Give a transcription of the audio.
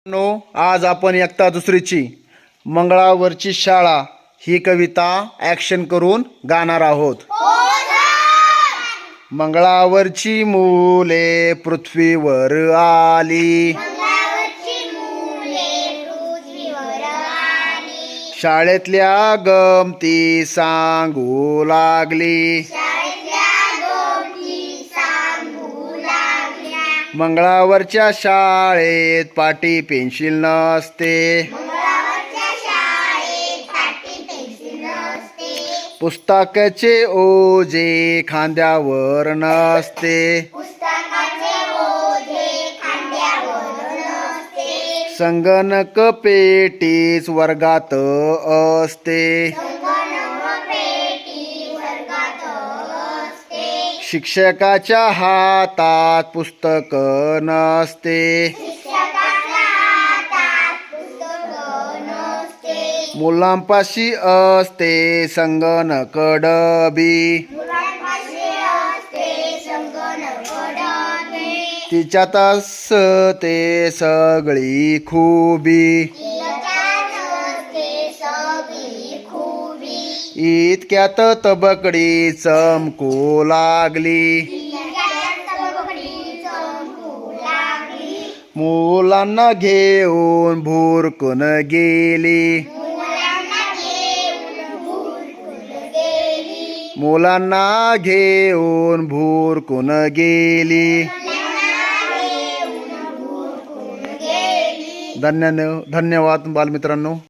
No आज आपण एकता दुसरीची मंगळावरची शाळा ही कविता ॲक्शन करून गाणार आहोत। मंगळावरची मुले पृथ्वीवर आली, शाळेतल्या गमती सांगू लागली। मंगळावरच्या शाळेत पाटी पेन्सिल नसते, पुस्तकाचे ओझे खांद्यावर नसते, संगणक पेटीच वर्गात असते, शिक्षकाच्या हातात पुस्तक नसते, मुलांपाशी असते संगणक डबी, तिच्यात असते सगळी खूबी, इतक्यात तबकडी चमकू लागली। मुलांना घेऊन भुरकून गेली, मुलांना घेऊन भुरकून गेली। धन्यवाद बालमित्रांनो।